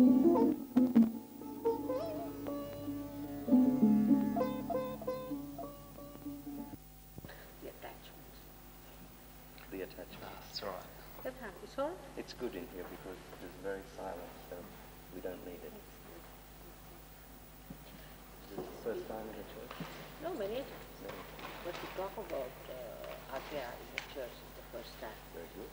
The attachment. That's all right. That happens, all right? It's good in here because it is very silent, so we don't need it. Is this the first time in the church? No, many times. Many. But to talk about Agya in the church is the first time. Very good.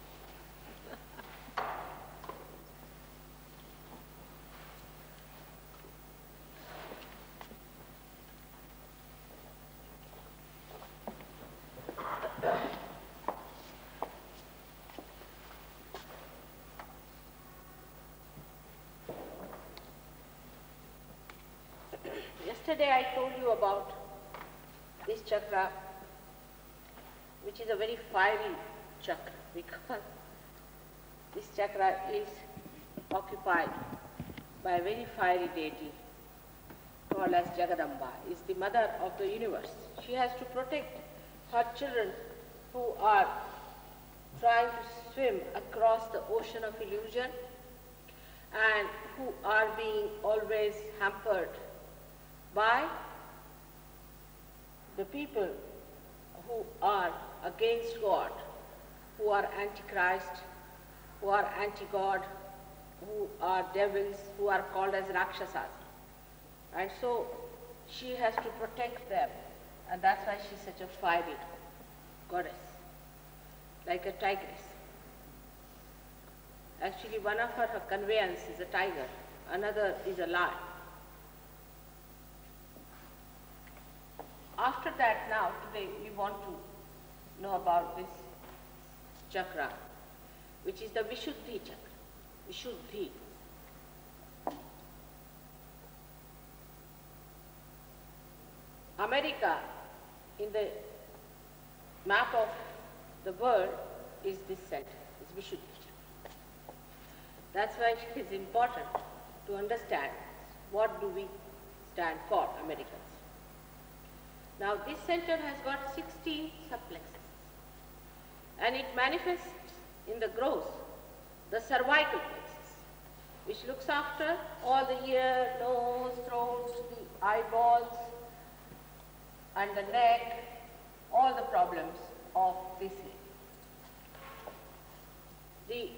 Yesterday I told you about this chakra, which is a very fiery chakra, because this chakra is occupied by a very fiery deity called as Jagadamba, is the mother of the universe. She has to protect her children who are trying to swim across the ocean of illusion and who are being always hampered by the people who are against God, who are antichrist, who are anti-God, who are devils, who are called as Rakshasas. And so she has to protect them, and that's why she's such a fiery goddess, like a tigress. Actually, one of her conveyance is a tiger, another is a lion. After that, now, today, we want to know about this chakra, which is the Vishuddhi chakra. Vishuddhi. America, in the map of the world, is this center, is Vishuddhi chakra. That's why it is important to understand what do we stand for, Americans. Now this center has got 16 subplexes, and it manifests in the gross, the cervical plexus, which looks after all the ear, nose, throat, the eyeballs, and the neck, all the problems of this lady. The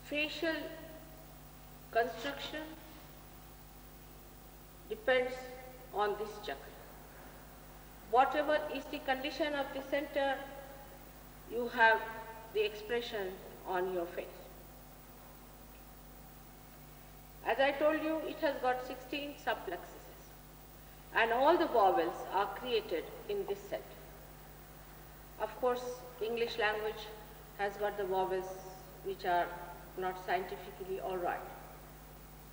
facial construction depends on this chakra. Whatever is the condition of the center, you have the expression on your face. As I told you, it has got 16 subplexuses, and all the vowels are created in this center. Of course, English language has got the vowels which are not scientifically all right,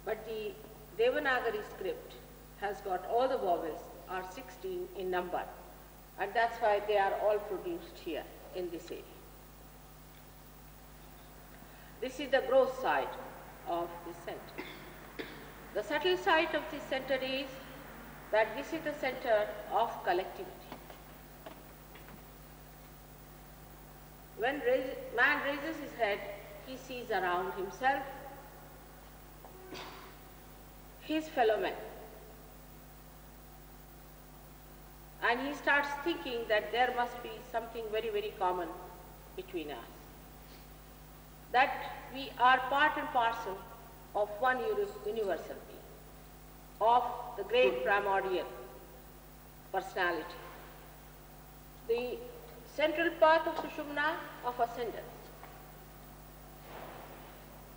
but the Devanagari script has got all the vowels are 16 in number, and that's why they are all produced here in this area. This is the gross side of the center. The subtle side of this center is that this is the center of collectivity. When man raises his head, he sees around himself his fellow men. And he starts thinking that there must be something very, very common between us. That we are part and parcel of one universal being, of the great primordial personality. The central path of Sushumna, of ascendance,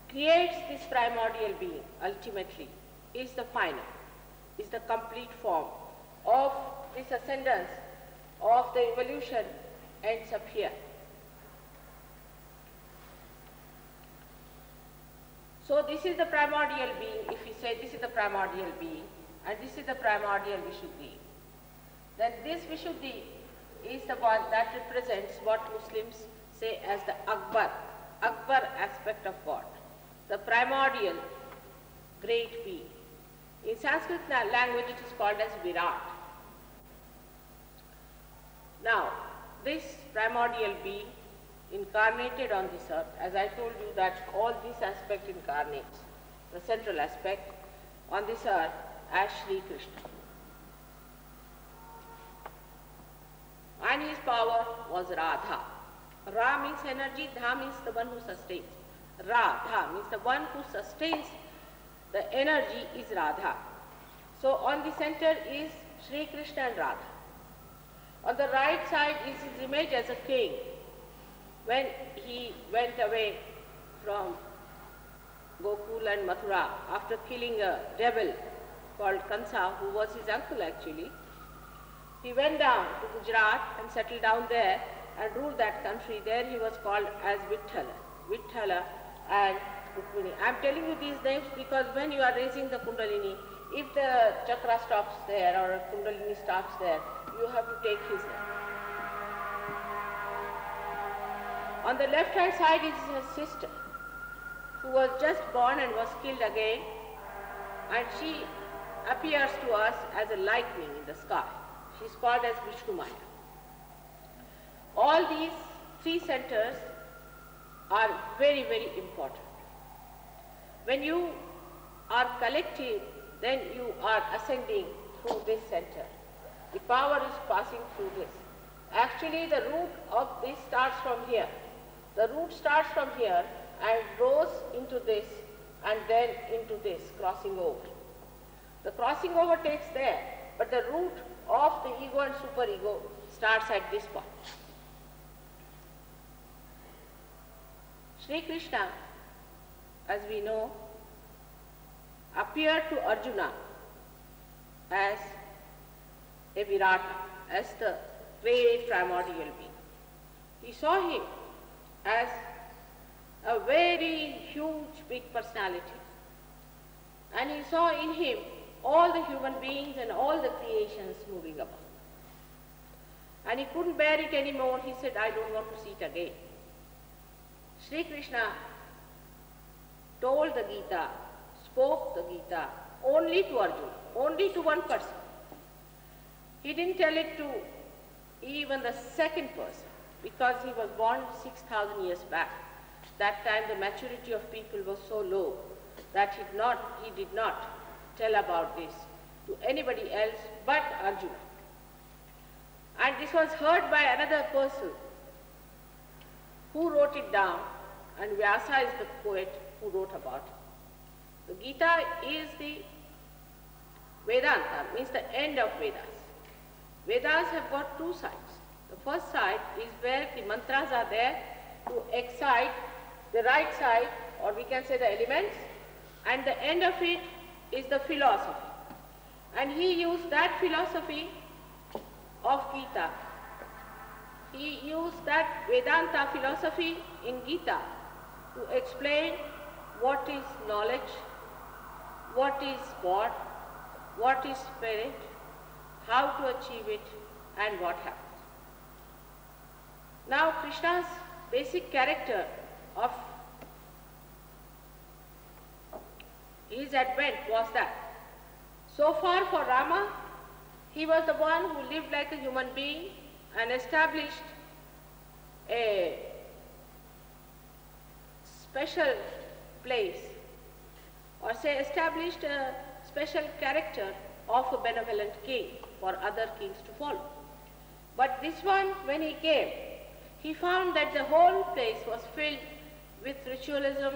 creates this primordial being, ultimately, is the final, is the complete form of this ascendance of the evolution ends up here. So this is the primordial being. If we say this is the primordial being and this is the primordial Vishuddhi, then this Vishuddhi is the one that represents what Muslims say as the Akbar aspect of God, the primordial great being. In Sanskrit language it is called as Virat. Now, this primordial being incarnated on this earth, as I told you that all this aspect incarnates the central aspect on this earth as Sri Krishna. And his power was Radha. Ra means energy, Dha means the one who sustains. Radha means the one who sustains the energy is Radha. So on the center is Sri Krishna and Radha. On the right side is his image as a king when he went away from Gokul and Mathura after killing a devil called Kansa, who was his uncle actually. He went down to Gujarat and settled down there and ruled that country. There he was called as Vithala and Rukmini. I am telling you these names because when you are raising the Kundalini, if the chakra stops there or Kundalini stops there, you have to take his name. On the left hand side is his sister, who was just born and was killed again, and she appears to us as a lightning in the sky. She is called as Vishnu Maya. All these three centers are very, very important. When you are collective, then you are ascending through this center. The power is passing through this. Actually, the root of this starts from here. The root starts from here and goes into this and then into this, crossing over. The crossing over takes there, but the root of the ego and superego starts at this point. Sri Krishna, as we know, appeared to Arjuna as a Virata, as the very primordial being. He saw him as a very huge, big personality. And he saw in him all the human beings and all the creations moving about. And he couldn't bear it anymore. He said, I don't want to see it again. Sri Krishna told the Gita, spoke the Gita only to Arjuna, only to one person. He didn't tell it to even the second person because he was born 6,000 years back. That time the maturity of people was so low that he did not tell about this to anybody else but Arjuna. And this was heard by another person who wrote it down, and Vyasa is the poet who wrote about it. The Gita is the Vedanta, means the end of Vedas. Vedas have got two sides. The first side is where the mantras are there to excite the right side, or we can say the elements, and the end of it is the philosophy. And he used that philosophy of Gita. He used that Vedanta philosophy in Gita to explain what is knowledge, what is God, what is spirit, how to achieve it, and what happens. Now Krishna's basic character of his advent was that so far for Rama, he was the one who lived like a human being and established a special place, or say established a special character of a benevolent king for other kings to follow. But this one, when he came, he found that the whole place was filled with ritualism,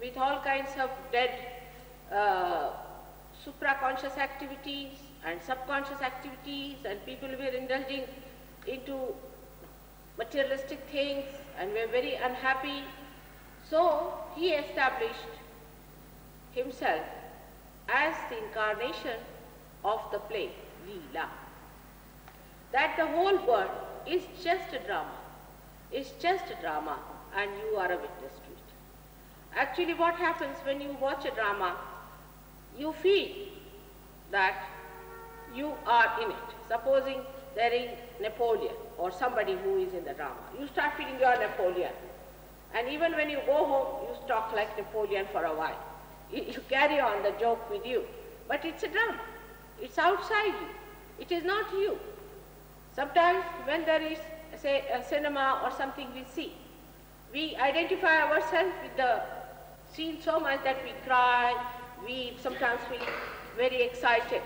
with all kinds of dead supraconscious activities and subconscious activities, and people were indulging into materialistic things and were very unhappy. So he established himself as the incarnation of the play, Leela. That the whole world is just a drama. It's just a drama, and you are a witness to it. Actually, what happens when you watch a drama, you feel that you are in it. Supposing there is Napoleon or somebody who is in the drama. You start feeling you are Napoleon. And even when you go home, you talk like Napoleon for a while. You carry on the joke with you. But it's a drama. It's outside you. It is not you. Sometimes when there is, say, a cinema or something we see, we identify ourselves with the seen so much that we cry, we sometimes feel very excited.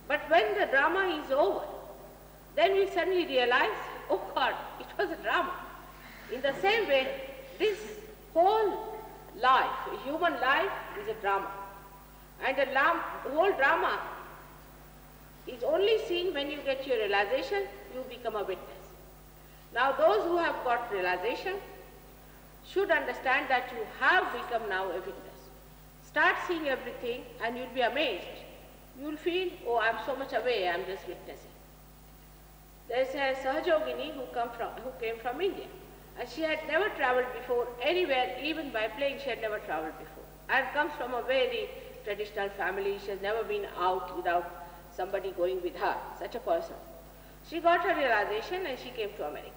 But when the drama is over, then we suddenly realize, oh God, it was a drama. In the same way, this whole life, human life, is a drama. And the whole drama is only seen when you get your realization, you become a witness. Now those who have got realization should understand that you have become now a witness. Start seeing everything and you'll be amazed. You'll feel, oh, I'm so much away, I'm just witnessing. There's a Sahajogini who came from India, and she had never traveled before anywhere, even by plane she had never traveled before, and comes from a very traditional family. She has never been out without somebody going with her, such a person. She got her realization and she came to America.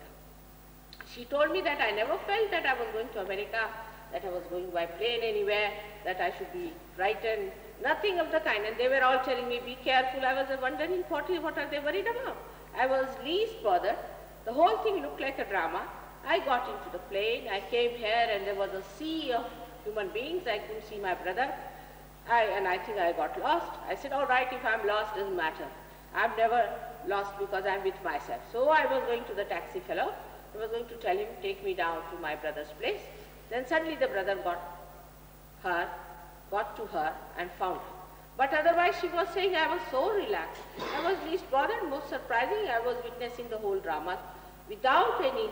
She told me that I never felt that I was going to America, that I was going by plane anywhere, that I should be frightened, nothing of the kind. And they were all telling me, be careful. I was wondering, what are they worried about? I was least bothered. The whole thing looked like a drama. I got into the plane, I came here, and there was a sea of human beings. I couldn't see my brother, and I think I got lost. I said, all right, if I'm lost, doesn't matter. I'm never lost because I'm with myself. So I was going to the taxi fellow. I was going to tell him, take me down to my brother's place. Then suddenly the brother got to her and found her. But otherwise she was saying, I was so relaxed. I was least bothered. Most surprising, I was witnessing the whole drama without any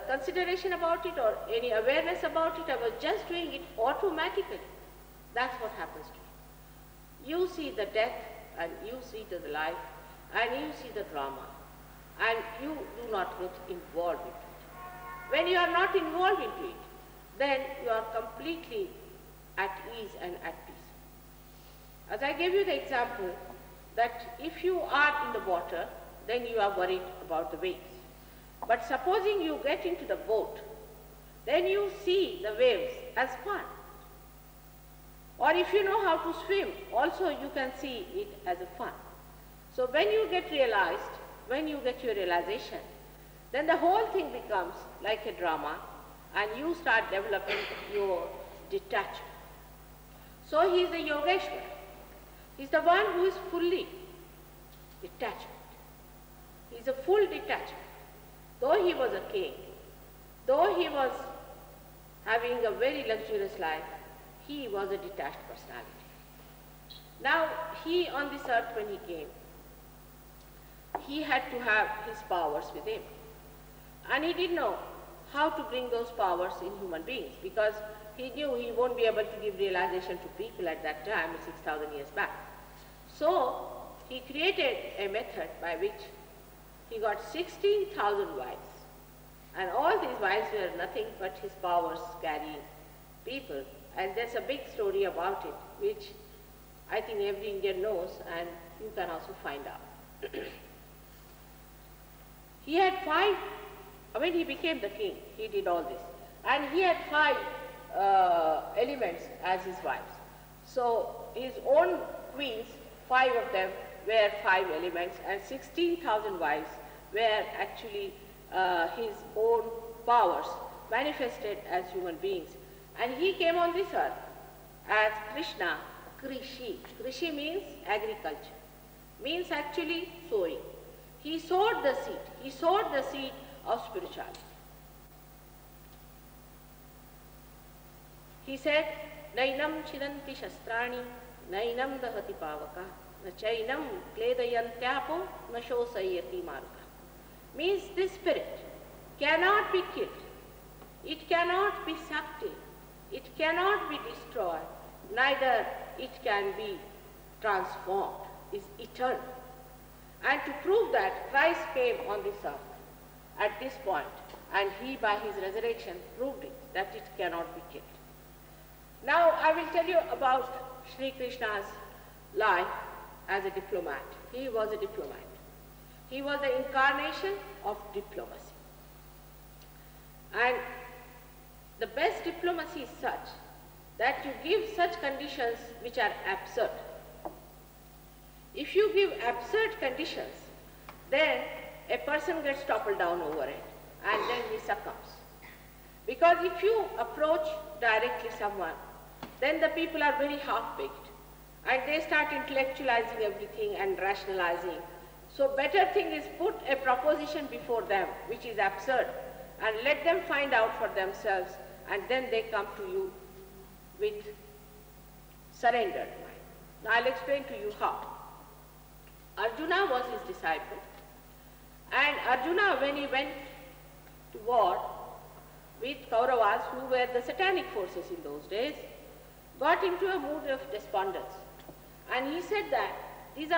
consideration about it or any awareness about it. I was just doing it automatically. That's what happens to you. You see the death and you see the life and you see the drama and you do not get involved into it. When you are not involved into it, then you are completely at ease and at peace. As I gave you the example that if you are in the water, then you are worried about the waves. But supposing you get into the boat, then you see the waves as fun. Or if you know how to swim, also you can see it as a fun. So when you get realized, when you get your realization, then the whole thing becomes like a drama and you start developing your detachment. So he is a Yogeshwar. He is the one who is fully detachment. He is a full detachment. Though he was a king, though he was having a very luxurious life, he was a detached personality. Now, he on this earth when he came, he had to have his powers with him. And he didn't know how to bring those powers in human beings because he knew he won't be able to give realization to people at that time, 6,000 years back. So, he created a method by which he got 16,000 wives. And all these wives were nothing but his powers carrying people. And there's a big story about it, which I think every Indian knows, and you can also find out. He had when he became the king, he did all this. And he had 5 elements as his wives. So his own queens, 5 of them were 5 elements, and 16,000 wives were actually his own powers manifested as human beings. And he came on this earth as Krishna, Krishi. Krishi means agriculture, means actually sowing. He sowed the seed. He sowed the seed of spirituality. He said, Nainam chidanti shastrani, nainam dahati pavaka, na chainam kledayantyapo, na shosayati maruka. Means this spirit cannot be killed. It cannot be sucked in. It cannot be destroyed. Neither it can be transformed. It is eternal. And to prove that, Christ came on this earth at this point, and he by his resurrection proved it, that it cannot be killed. Now I will tell you about Sri Krishna's life as a diplomat. He was a diplomat. He was the incarnation of diplomacy. And the best diplomacy is such that you give such conditions which are absurd. If you give absurd conditions, then a person gets toppled down over it and then he succumbs. Because if you approach directly someone, then the people are very half-baked and they start intellectualizing everything and rationalizing. So better thing is put a proposition before them which is absurd and let them find out for themselves, and then they come to you with surrendered mind. Now I'll explain to you how. Arjuna was his disciple, and Arjuna, when he went to war with Kauravas, who were the satanic forces in those days, got into a mood of despondence. And he said that these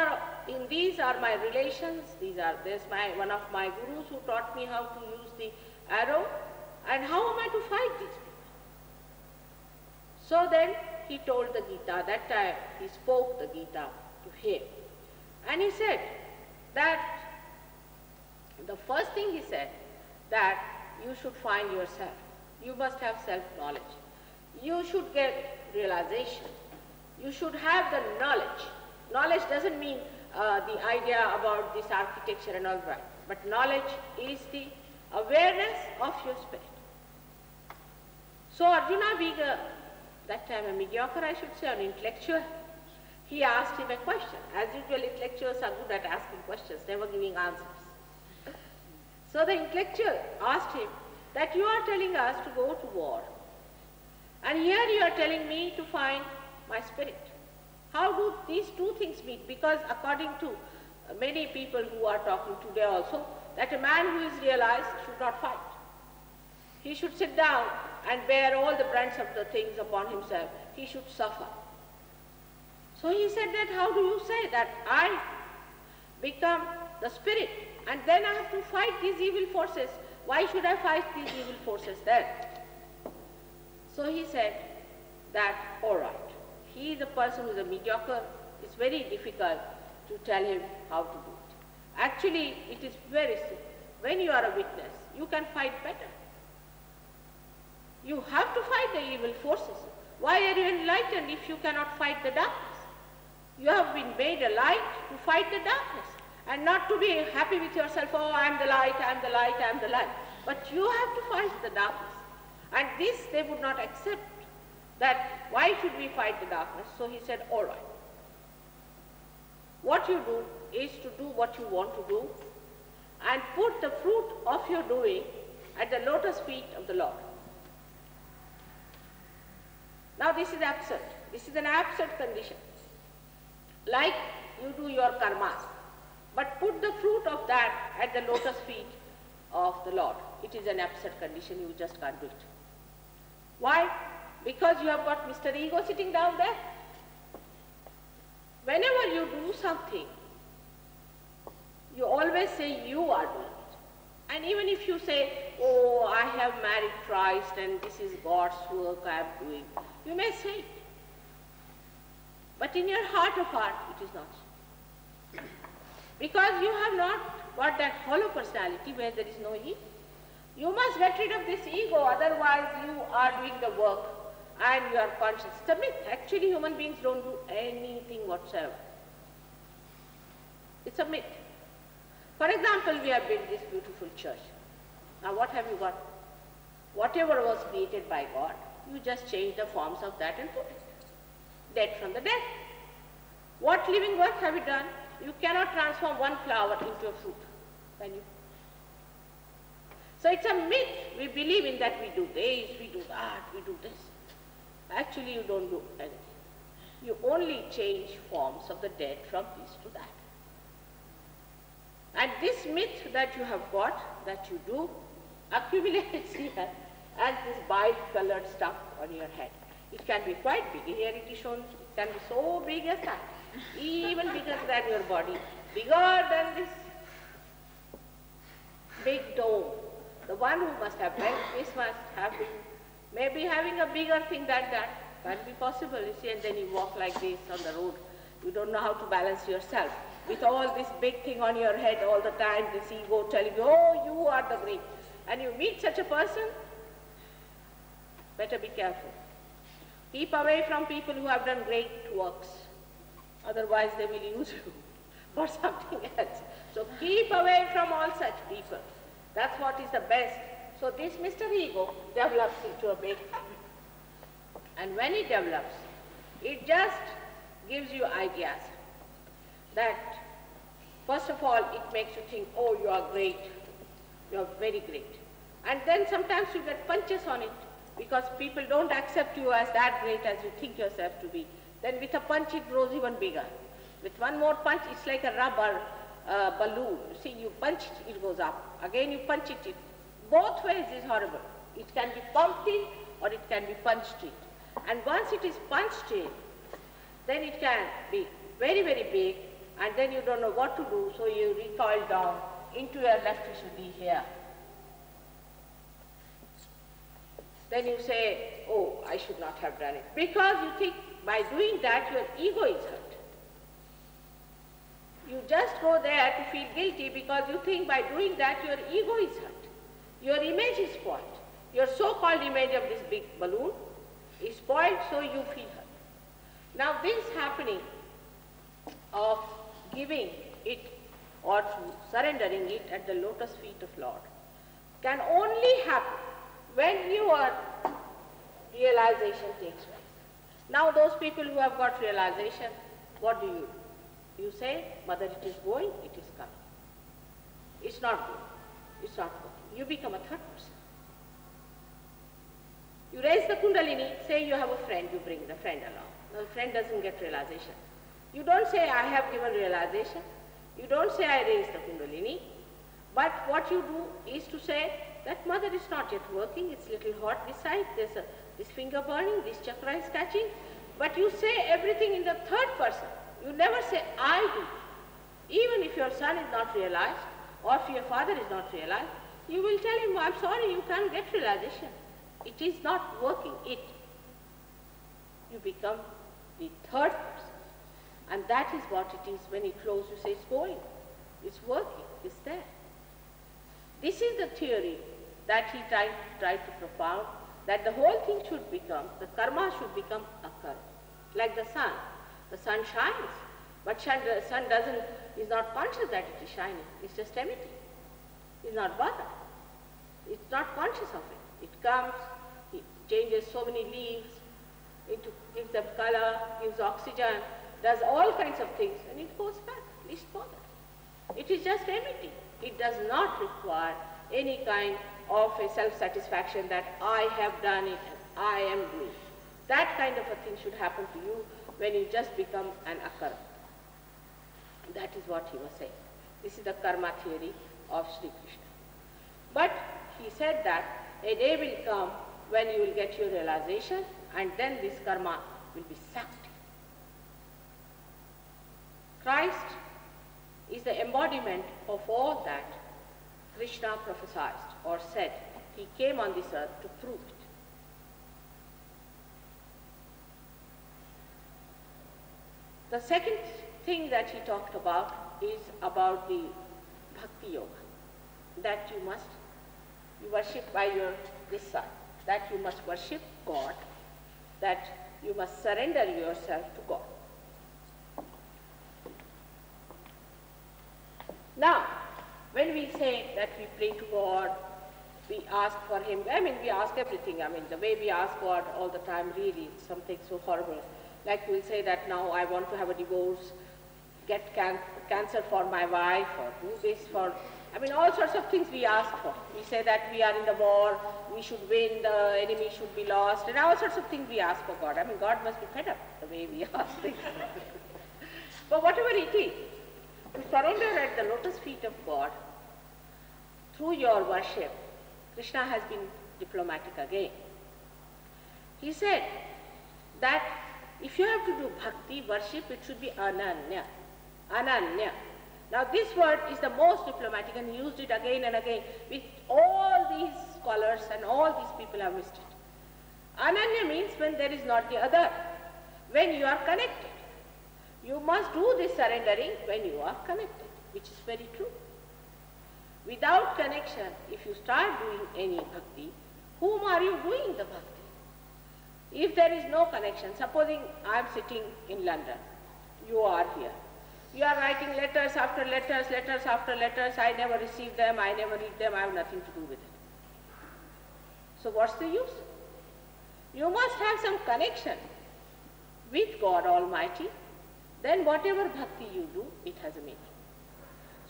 are my relations, there's one of my gurus who taught me how to use the arrow, and how am I to fight these people? So then he told the Gita, that time he spoke the Gita to him. And he said that the first thing he said, that you should find yourself. You must have self-knowledge. You should get realization. You should have the knowledge. Knowledge doesn't mean the idea about this architecture and all that, but knowledge is the awareness of your spirit. So Arjuna, being that time a mediocre, I should say, an intellectual, he asked him a question. As usual, intellectuals are good at asking questions, never giving answers. So the intellectual asked him that you are telling us to go to war, and here you are telling me to find my spirit. How do these two things meet? Because according to many people who are talking today also, that a man who is realized should not fight. He should sit down and bear all the brunts of the things upon himself. He should suffer. So he said that, how do you say that I become the spirit and then I have to fight these evil forces? Why should I fight these evil forces then? So he said that, all right, he is a person who is a mediocre. It's very difficult to tell him how to do it. Actually, it is very simple. When you are a witness, you can fight better. You have to fight the evil forces. Why are you enlightened if you cannot fight the darkness? You have been made a light to fight the darkness, and not to be happy with yourself, oh, I am the light, I am the light, I am the light. But you have to fight the darkness. And this they would not accept, that why should we fight the darkness? So he said, all right. What you do is to do what you want to do and put the fruit of your doing at the lotus feet of the Lord. Now this is absurd. This is an absurd condition. Like you do your karmas, but put the fruit of that at the lotus feet of the Lord. It is an absurd condition. You just can't do it. Why? Because you have got Mr. Ego sitting down there. Whenever you do something, you always say you are doing it. And even if you say, oh, I have married Christ and this is God's work I am doing, you may say it. But in your heart of heart, it is not. Because you have not got that hollow personality where there is no ego. You must get rid of this ego, otherwise you are doing the work and you are conscious. It's a myth. Actually, human beings don't do anything whatsoever. It's a myth. For example, we have built this beautiful church. Now what have you got? Whatever was created by God, you just change the forms of that and put it. Dead from the dead. What living work have you done? You cannot transform one flower into a fruit. Can you? So it's a myth. We believe in that we do this, we do that, we do this. Actually, you don't do anything. You only change forms of the dead from this to that. And this myth that you have got, that you do, accumulates here as this bi-colored stuff on your head. It can be quite big. Here it is shown, it can be so big as that, even bigger than your body, bigger than this big dome. The one who must have built this must have been maybe having a bigger thing than that. Can be possible, you see, and then you walk like this on the road. You don't know how to balance yourself. With all this big thing on your head all the time, this ego telling you, oh, you are the great. And you meet such a person, better be careful. Keep away from people who have done great works. Otherwise they will use you for something else. So keep away from all such people. That's what is the best. So this Mr. Ego develops into a big, and when it develops, it just gives you ideas that, first of all, it makes you think, oh, you are great, you are very great. And then sometimes you get punches on it because people don't accept you as that great as you think yourself to be. Then with a punch it grows even bigger. With one more punch, it's like a rubber balloon. See, you punch it, it goes up. Again you punch it, both ways is horrible. It can be pumped in or it can be punched in. And once it is punched in, then it can be very, very big, and then you don't know what to do, so you recoil down into your left Vishuddhi here. Then you say, oh, I should not have done it. Because you think by doing that your ego is hurt. You just go there to feel guilty because you think by doing that your ego is hurt. Your image is spoiled. Your so-called image of this big balloon is spoiled, so you feel hurt. Now this happening of giving it or surrendering it at the lotus feet of Lord can only happen when your realization takes place. Now those people who have got realization, what do? You say, Mother, it is going, it is coming. It's not going, it's not going. You become a third person. You raise the Kundalini, say you have a friend, you bring the friend along. The friend doesn't get realization. You don't say, I have given realization. You don't say, I raised the Kundalini. But what you do is to say, that Mother is not yet working, it's little hot beside, there's this finger burning, this chakra is catching. But you say everything in the third person. You never say, I do. Even if your son is not realized, or if your father is not realized, you will tell him, I'm sorry, you can't get realization. It is not working, it. You become the third person. And that is what it is when it flows, you say it's going, it's working, it's there. This is the theory that he tried to propound, that the whole thing should become, the karma should become a karma. Like the sun. The sun shines, but the sun is not conscious that it is shining. It's just emitting. It's not bothered. It's not conscious of it. It comes, it changes so many leaves, gives them color, gives oxygen, does all kinds of things, and it goes back, least bothered. It is just emitting. It does not require any kind of a self-satisfaction that I have done it and I am doing. That kind of a thing should happen to you when you just become an akarma. That is what he was saying. This is the karma theory of Sri Krishna. But he said that a day will come when you will get your realization, and then this karma will be sucked. Christ is the embodiment of all that Krishna prophesied or said. He came on this earth to prove it. The second thing that he talked about is about the bhakti yoga, that you worship by this side, that you must worship God, that you must surrender yourself to God. Now, when we say that we pray to God, we ask for Him, we ask everything. The way we ask God all the time, really, it's something so horrible. Like we'll say that now I want to have a divorce, get cancer for my wife, or do this for, all sorts of things we ask for. We say that we are in the war, we should win, the enemy should be lost, and all sorts of things we ask for God. God must be fed up the way we ask things. But whatever it is, to surrender at the lotus feet of God, through your worship, Krishna has been diplomatic again. He said that if you have to do bhakti, worship, it should be ananya. Ananya. Now this word is the most diplomatic, and he used it again and again with all these scholars, and all these people have missed it. Ananya means when there is not the other, when you are connected. You must do this surrendering when you are connected, which is very true. Without connection, if you start doing any bhakti, whom are you doing the bhakti? If there is no connection, supposing I am sitting in London, you are here. You are writing letters after letters, letters after letters, I never receive them, I never read them, I have nothing to do with it. So what's the use? You must have some connection with God Almighty. Then whatever bhakti you do, it has a meaning.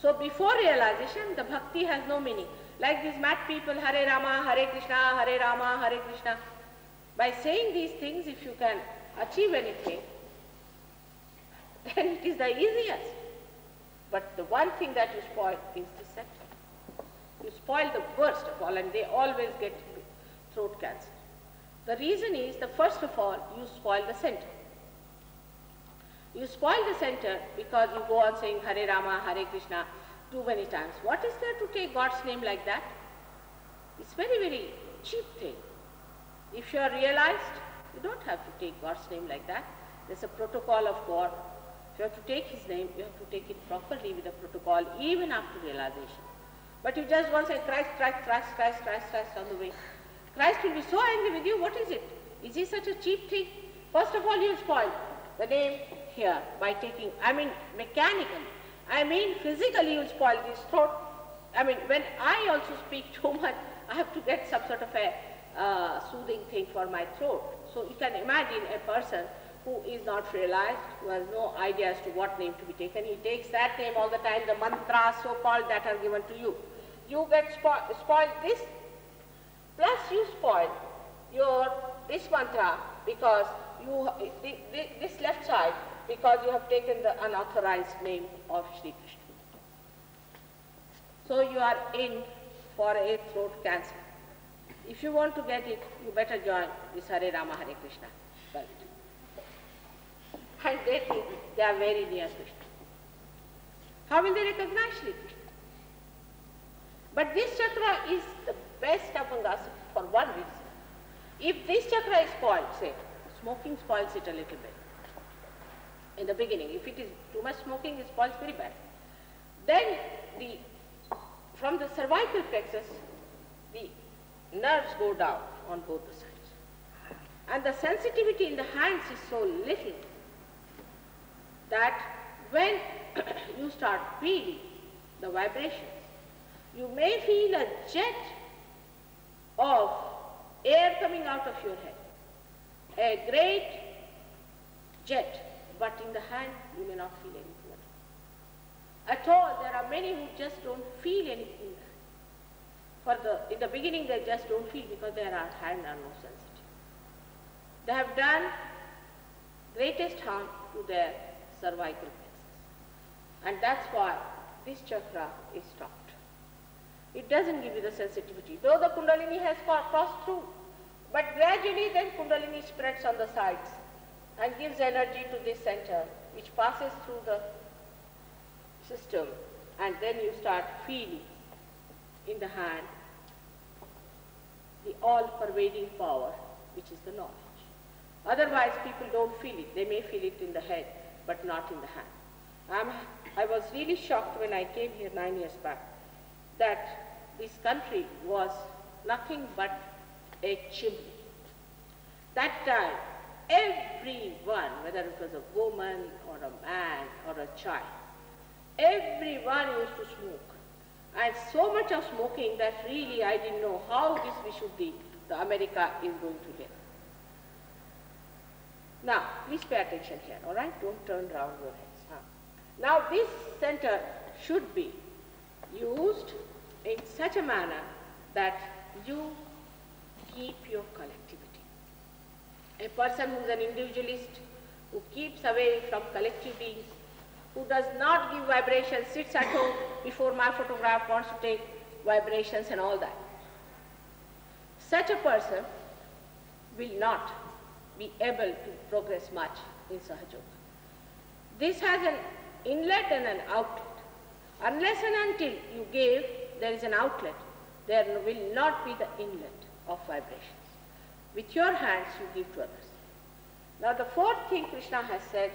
So before realization, the bhakti has no meaning. Like these mad people, Hare Rama, Hare Rama, Hare Krishna. By saying these things, if you can achieve anything, then it is the easiest. But the one thing that you spoil is the center. You spoil the worst of all, and they always get throat cancer. The reason is that first of all, you spoil the center. You spoil the center because you go on saying Hare Rama, Hare Krishna too many times. What is there to take God's name like that? It's very, very cheap thing. If you are realized, you don't have to take God's name like that. There's a protocol of God. If you have to take His name, you have to take it properly with a protocol, even after realization. But you just want to say Christ, Christ, Christ, Christ, Christ, Christ on the way. Christ will be so angry with you. What is it? Is he such a cheap thing? First of all, you spoil the name here by taking, mechanically. Physically you spoil this throat. When I also speak too much, I have to get some sort of a soothing thing for my throat. So you can imagine a person who is not realized, who has no idea as to what name to be taken. He takes that name all the time, the mantras so-called that are given to you. You get spoiled this, plus you spoil this mantra because this left side, because you have taken the unauthorized name of Sri Krishna. So you are in for a throat cancer. If you want to get it, you better join this Hare Rama, Hare Krishna cult. And they think they are very near Krishna. How will they recognize Sri Krishna? But this chakra is the best among us for one reason. If this chakra is spoiled, say, smoking spoils it a little bit. In the beginning, if it is too much smoking, it spoils very bad. Then from the cervical plexus, the nerves go down on both the sides. And the sensitivity in the hands is so little that when you start feeling the vibrations, you may feel a jet of air coming out of your head, a great jet, but in the hand you may not feel anything at all. There are many who just don't feel anything. In the beginning they just don't feel because their hands are no sensitive. They have done greatest harm to their cervical plexus. And that's why this chakra is stopped. It doesn't give you the sensitivity, though the Kundalini has crossed through. But gradually then Kundalini spreads on the sides and gives energy to this center, which passes through the system, and then you start feeling in the hand the all-pervading power, which is the knowledge. Otherwise people don't feel it. They may feel it in the head, but not in the hand. I was really shocked when I came here 9 years back that this country was nothing but a chimney. That time, everyone, whether it was a woman or a man or a child, everyone used to smoke. And so much of smoking that really I didn't know how this Vishuddhi, the America, is going to get. Now, please pay attention here, all right? Don't turn around your heads. Now, this center should be used in such a manner that you keep your collectivity. A person who is an individualist, who keeps away from collective beings, who does not give vibrations, sits at home before my photograph, wants to take vibrations and all that. Such a person will not be able to progress much in Sahaja. This has an inlet and an outlet. Unless and until you give, there is an outlet, there will not be the inlet of vibrations. With your hands you give to others. Now the fourth thing Krishna has said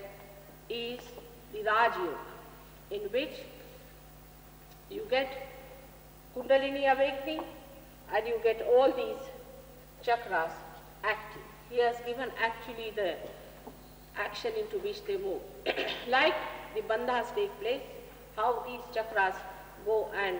is the Raj Yoga, in which you get Kundalini awakening and you get all these chakras active. He has given actually the action into which they move. Like the bandhas take place, how these chakras go and